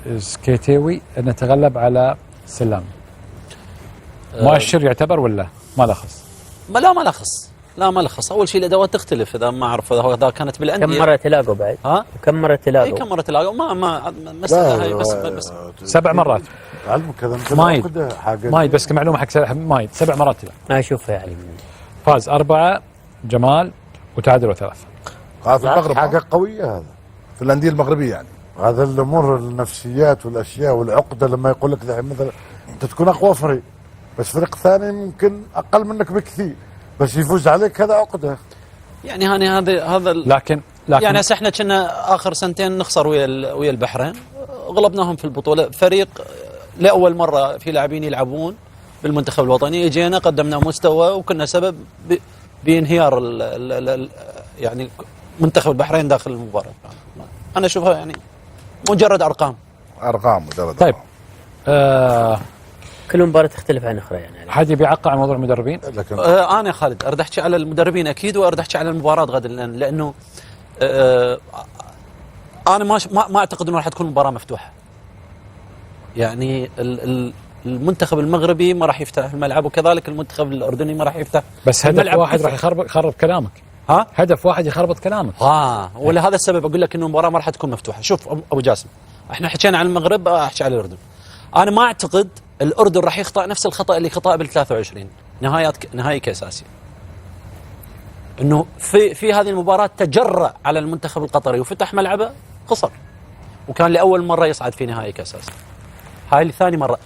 لسكيتيوي أن نتغلب على سلام. مؤشر يعتبر ولا ما لخص؟ لا ما لخص، لا ما لخص. اول شيء الادوات تختلف، اذا ما اعرف اذا كانت بالانديه. كم مره تلاقوا بعد؟ ها؟ كم مره تلاقوا؟ اي كم مره تلاقوا؟ ما مساله هاي بس 7 مرات. علمك هذا مايد بس كمعلومه حق مايد 7 مرات تلاقوا. ما اشوفها يعني. فاز 4 جمال وتعادلوا 3. هذا في المغرب حاجه قويه، هذا في الانديه المغربيه يعني. هذا الامور النفسيات والاشياء والعقده، لما يقول لك دحين مثلا انت تكون اقوى فريق بس فريق ثاني ممكن اقل منك بكثير بس يفوز عليك، هذا عقده يعني. هذا لكن يعني هسه احنا كنا اخر سنتين نخسر ويا البحرين، غلبناهم في البطوله. فريق لاول مره في لاعبين يلعبون بالمنتخب الوطني، اجينا قدمنا مستوى وكنا سبب بانهيار يعني منتخب البحرين داخل المباراه. انا اشوفها يعني مجرد ارقام مجرد. طيب كل مباراه تختلف عن اخرى يعني. حد بيعقع عن موضوع المدربين؟ لكن انا خالد اريد احكي على المدربين اكيد، واريد احكي على المباراه غدا، لانه انا ما اعتقد انه راح تكون مباراه مفتوحه. يعني المنتخب المغربي ما راح يفتح الملعب، وكذلك المنتخب الاردني ما راح يفتح. بس هدف واحد راح يخرب كلامك. ها؟ هدف واحد يخربط كلامك. ولهذا السبب اقول لك انه المباراه ما راح تكون مفتوحه. شوف ابو جاسم، احنا حكينا عن المغرب، احكي على الاردن. انا ما اعتقد الاردن راح يخطأ نفس الخطأ اللي خطأ بال 23 نهائي كاس اسيا. انه في هذه المباراه تجرأ على المنتخب القطري وفتح ملعبه، خسر، وكان لاول مره يصعد في نهائي كاس اسيا. هاي لثاني مره.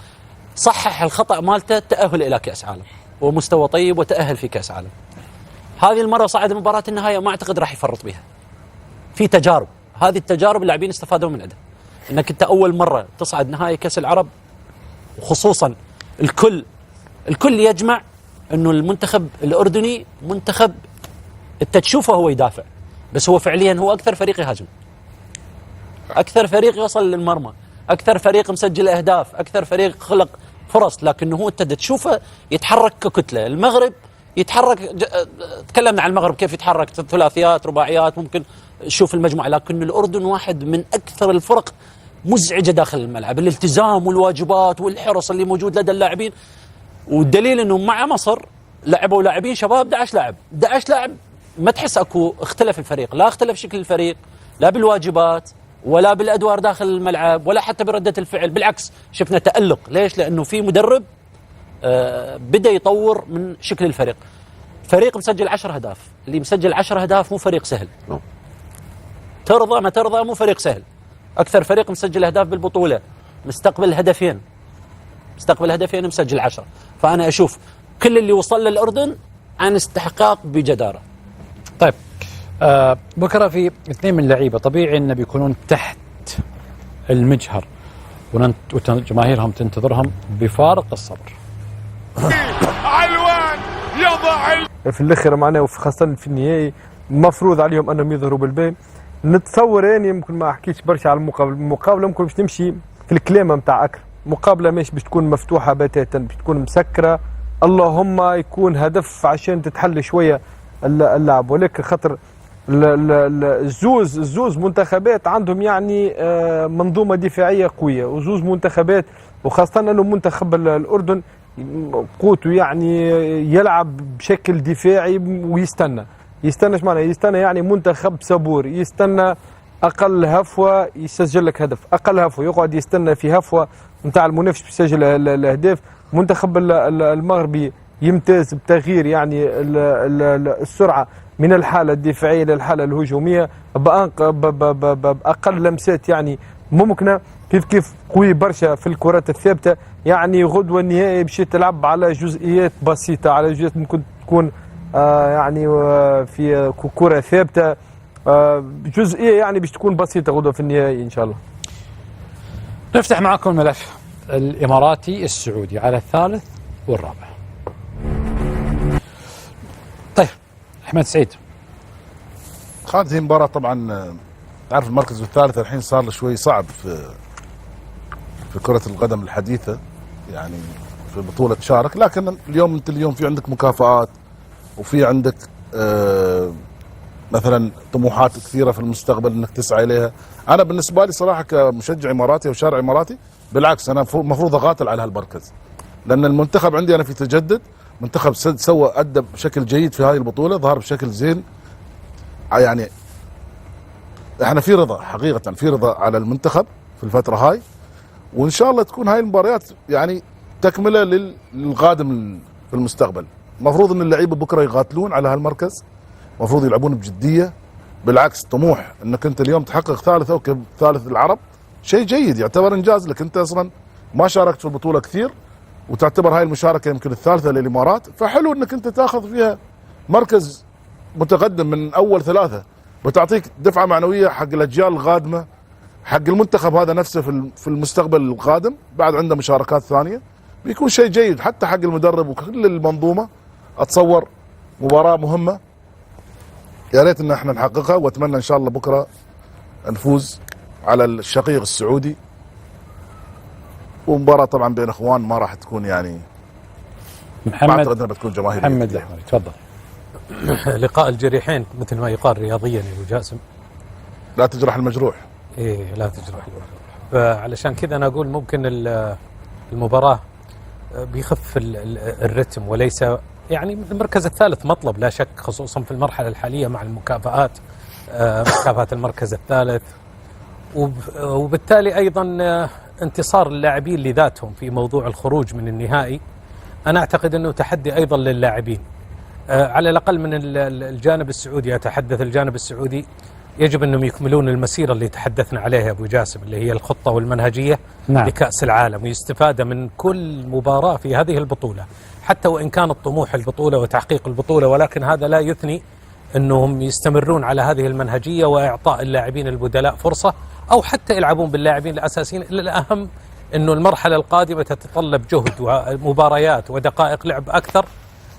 صحح الخطأ مالته، تأهل الى كاس عالم ومستوى طيب وتأهل في كاس عالم. هذه المره صعد مباراه النهائي، ما اعتقد راح يفرط بها. في تجارب، هذه التجارب اللاعبين استفادوا من عندها. انك انت اول مره تصعد نهائي كاس العرب، وخصوصا الكل يجمع انه المنتخب الاردني منتخب انت تشوفه هو يدافع، بس هو فعليا هو اكثر فريق يهاجم، اكثر فريق يوصل للمرمى، اكثر فريق مسجل اهداف، اكثر فريق خلق فرص، لكنه هو انت تشوفه يتحرك ككتله. المغرب يتحرك، تكلمنا عن المغرب كيف يتحرك، ثلاثيات رباعيات، ممكن تشوف المجموعه، لكن الاردن واحد من اكثر الفرق مزعجه داخل الملعب. الالتزام والواجبات والحرص اللي موجود لدى اللاعبين، والدليل انه مع مصر لعبوا لاعبين شباب 11 لاعب، ما تحس اكو اختلف الفريق، لا اختلف شكل الفريق، لا بالواجبات ولا بالادوار داخل الملعب ولا حتى برده الفعل، بالعكس شفنا تألق. ليش؟ لانه في مدرب بدا يطور من شكل الفريق. فريق مسجل 10 أهداف، اللي مسجل 10 أهداف مو فريق سهل. ترضى ما ترضى، مو فريق سهل. اكثر فريق مسجل اهداف بالبطوله، مستقبل هدفين مسجل 10. فانا اشوف كل اللي وصل للاردن عن استحقاق بجداره. طيب بكره في 2 من اللعيبه طبيعي انه بيكونون تحت المجهر، وجماهيرهم تنتظرهم بفارق الصبر. علوان يضع في الاخير معنا، وخاصه في النهائي مفروض عليهم انهم يظهروا بالبين. نتصور يعني يمكن ما احكيش برشا على المقابله ممكن باش نمشي في الكلمه نتاع اكرم. مقابله مش باش تكون مفتوحه بتاتا، باش تكون مسكره، اللهم يكون هدف عشان تتحل شويه اللعب. ولكن خاطر الزوز منتخبات عندهم يعني منظومه دفاعيه قويه، وزوز منتخبات، وخاصه انه منتخب الاردن قوته يعني يلعب بشكل دفاعي ويستنى ايش معنى يستنى؟ يعني منتخب صبور، يستنى اقل هفوه يسجل لك هدف، اقل هفوه يقعد يستنى في هفوه نتاع المنافس بيسجل الاهداف. منتخب المغربي يمتاز بتغيير يعني السرعه من الحاله الدفاعيه للحاله الهجوميه باقل لمسات يعني ممكنه. كيف قوي برشا في الكرات الثابته، يعني غدوه النهائي باش تلعب على جزئيات بسيطه، على جزئيات ممكن تكون يعني في كرة ثابتة، جزئية يعني باش تكون بسيطة غدوة في النهائي إن شاء الله. نفتح معكم الملف الإماراتي السعودي على الثالث والرابع. طيب أحمد سعيد، هذه مباراة طبعا تعرف المركز الثالث الحين صار له شوي صعب في كرة القدم الحديثة، يعني في بطولة تشارك، لكن اليوم في عندك مكافآت، وفي عندك مثلا طموحات كثيره في المستقبل انك تسعى اليها. انا بالنسبه لي صراحه كمشجع اماراتي او شارع اماراتي بالعكس انا المفروض اقاتل على هالمركز، لان المنتخب عندي انا في تجدد، منتخب سوى ادى بشكل جيد في هذه البطوله، ظهر بشكل زين. يعني احنا في رضا حقيقه، في رضا على المنتخب في الفتره هاي، وان شاء الله تكون هاي المباريات يعني تكمله للقادم في المستقبل. المفروض ان اللعيبه بكره يقاتلون على هالمركز، المفروض يلعبون بجديه. بالعكس طموح انك انت اليوم تحقق ثالث او ثالث العرب شيء جيد، يعتبر انجاز لك. انت اصلا ما شاركت في البطوله كثير، وتعتبر هاي المشاركه يمكن الثالثه للامارات، فحلو انك انت تاخذ فيها مركز متقدم من اول ثلاثه، وتعطيك دفعه معنويه حق الاجيال القادمه، حق المنتخب هذا نفسه في المستقبل القادم. بعد عنده مشاركات ثانيه بيكون شيء جيد حتى حق المدرب وكل المنظومه. اتصور مباراه مهمه، يا ريت ان احنا نحققها، واتمنى ان شاء الله بكره نفوز على الشقيق السعودي. ومباراه طبعا بين اخوان ما راح تكون يعني ما اعتقد انها بتكون جماهيريه. محمد الأحمري تفضل. لقاء الجريحين مثل ما يقال رياضيا يا ابو جاسم، لا تجرح المجروح. ايه لا تجرح. فعلشان كذا انا اقول ممكن المباراه بيخف الرتم، وليس يعني المركز الثالث مطلب لا شك، خصوصا في المرحله الحاليه مع المكافآت، مكافاه المركز الثالث، وبالتالي ايضا انتصار اللاعبين لذاتهم في موضوع الخروج من النهائي. انا اعتقد انه تحدي ايضا للاعبين، على الاقل من الجانب السعودي. اتحدث الجانب السعودي يجب انهم يكملون المسيره اللي تحدثنا عليها ابو جاسم، اللي هي الخطه والمنهجيه نعم. لكاس العالم، ويستفاد من كل مباراه في هذه البطوله، حتى وان كان الطموح البطوله وتحقيق البطوله، ولكن هذا لا يثني انهم يستمرون على هذه المنهجيه واعطاء اللاعبين البدلاء فرصه، او حتى يلعبون باللاعبين الاساسيين. الاهم انه المرحله القادمه تتطلب جهد ومباريات ودقائق لعب اكثر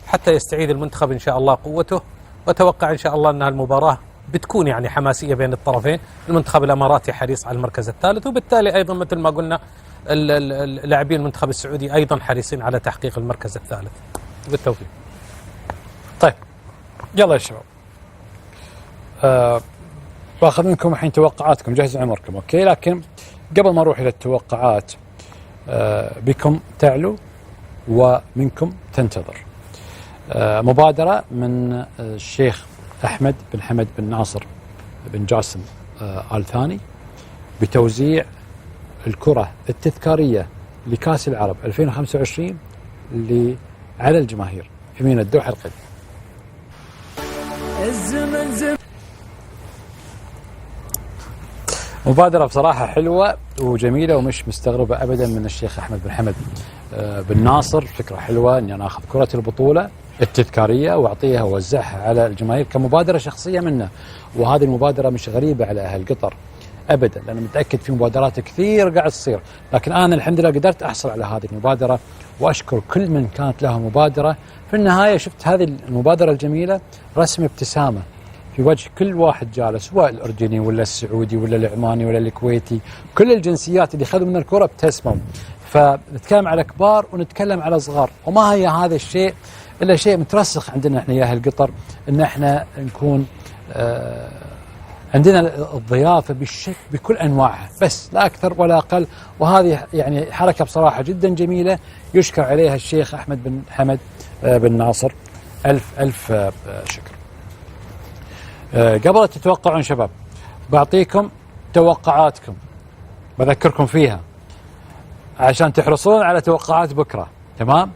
حتى يستعيد المنتخب ان شاء الله قوته. واتوقع ان شاء الله ان المباراه بتكون يعني حماسيه بين الطرفين. المنتخب الاماراتي حريص على المركز الثالث، وبالتالي ايضا مثل ما قلنا اللاعبين المنتخب السعودي ايضا حريصين على تحقيق المركز الثالث. بالتوفيق. طيب يلا يا شباب، باخذ منكم الحين توقعاتكم، جهزوا عمركم اوكي. لكن قبل ما اروح الى التوقعات، بكم تعلو ومنكم تنتظر. مبادرة من الشيخ أحمد بن حمد بن ناصر بن جاسم آل ثاني بتوزيع الكرة التذكارية لكأس العرب 2025 على الجماهير في مدينة الدوحة القديم. مبادرة بصراحة حلوة وجميلة، ومش مستغربة أبدا من الشيخ أحمد بن حمد بن ناصر. فكرة حلوة أني أنا أخذ كرة البطولة التذكارية وأعطيها ووزعها على الجماهير كمبادرة شخصية منه. وهذه المبادرة مش غريبة على أهل قطر أبدا، لأنا متأكد في مبادرات كثير قاعد تصير، لكن أنا الحمد لله قدرت أحصل على هذه المبادرة، وأشكر كل من كانت له مبادرة. في النهاية شفت هذه المبادرة الجميلة رسم ابتسامة في وجه كل واحد جالس، سواء الأردني ولا السعودي ولا العماني ولا الكويتي، كل الجنسيات اللي خذوا من الكرة ابتسموا. فنتكلم على كبار ونتكلم على صغار، وما هي هذا الشيء إلا شيء مترسخ عندنا احنا يا أهل قطر، إن احنا نكون عندنا الضيافة بالشكل بكل أنواعها، بس لا أكثر ولا أقل. وهذه يعني حركة بصراحة جدا جميلة يشكر عليها الشيخ أحمد بن حمد بن ناصر. ألف ألف شكر. قبل تتوقعون شباب، بعطيكم توقعاتكم، بذكركم فيها عشان تحرصون على توقعات بكرة، تمام؟